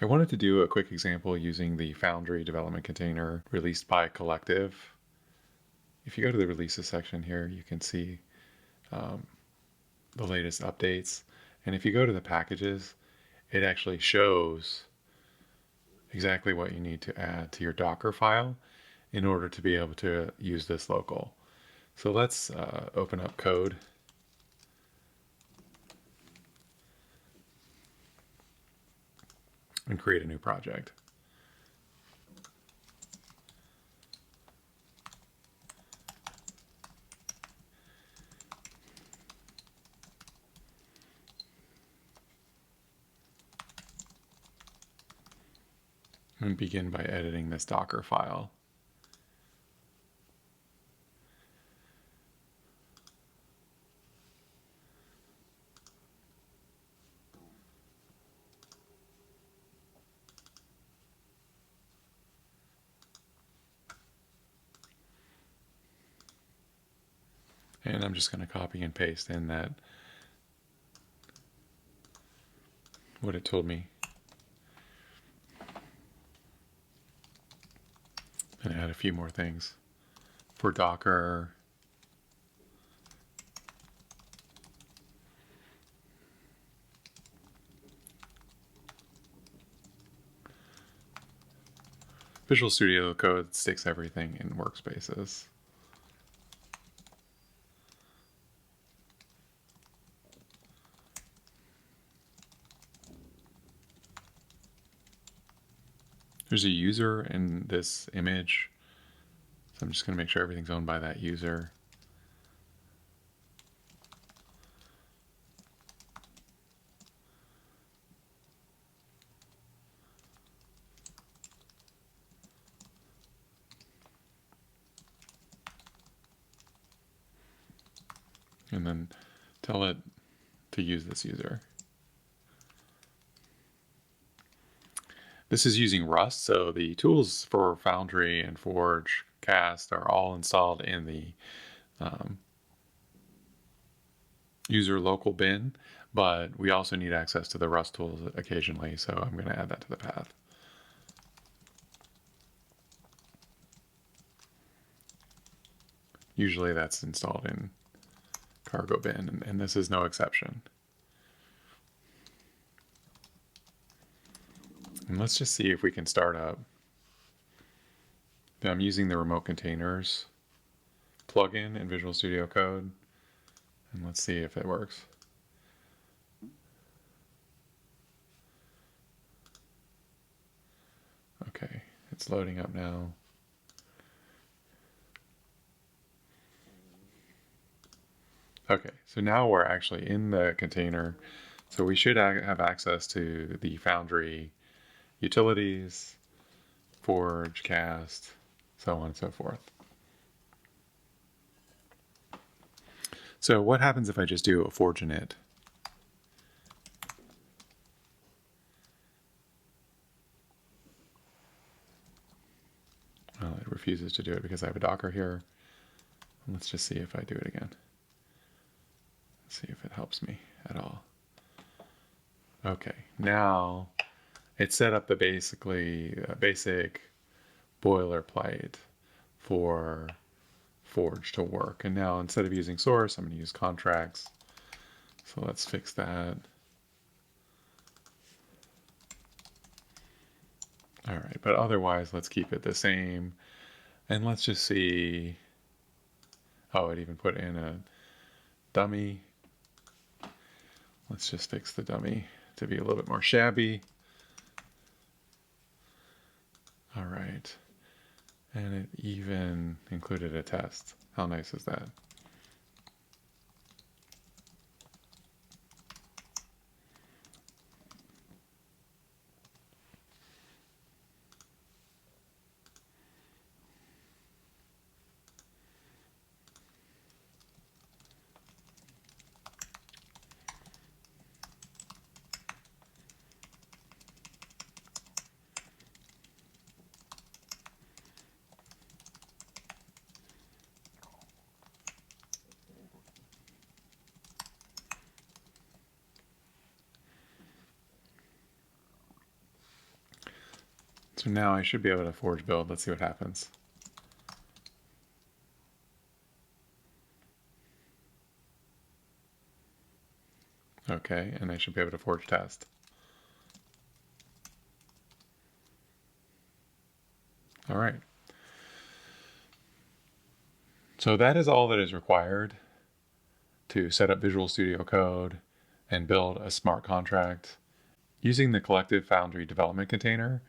I wanted to do a quick example using the Foundry development container released by Collective. If you go to the releases section here, you can see the latest updates. And if you go to the packages, it actually shows exactly what you need to add to your Docker file in order to be able to use this local. So let's open up code and create a new project. And begin by editing this Docker file. And I'm just going to copy and paste in that what it told me and add a few more things. For Docker, Visual Studio Code sticks everything in workspaces. There's a user in this image, so I'm just going to make sure everything's owned by that user. And then tell it to use this user. This is using Rust, so the tools for Foundry and Forge, Cast are all installed in the user local bin, but we also need access to the Rust tools occasionally, so I'm going to add that to the path. Usually that's installed in cargo bin, and this is no exception. And let's just see if we can start up. I'm using the remote containers plugin in Visual Studio Code, and let's see if it works. Okay, it's loading up now. Okay, so now we're actually in the container, so we should have access to the Foundry utilities, Forge, Cast, so on and so forth. So what happens if I just do a Forge init? Well, it refuses to do it because I have a Docker here. Let's just see if I do it again. Let's see if it helps me at all. Okay, now it's set up the basic boilerplate for Forge to work. And now instead of using source, I'm going to use contracts. So let's fix that. All right, but otherwise, let's keep it the same. And let's just see. Oh, it even put in a dummy. Let's just fix the dummy to be a little bit more shabby. All right. And it even included a test. How nice is that? So now I should be able to forge build. Let's see what happens. Okay, and I should be able to forge test. All right. So that is all that is required to set up Visual Studio Code and build a smart contract using the Collective Foundry development container.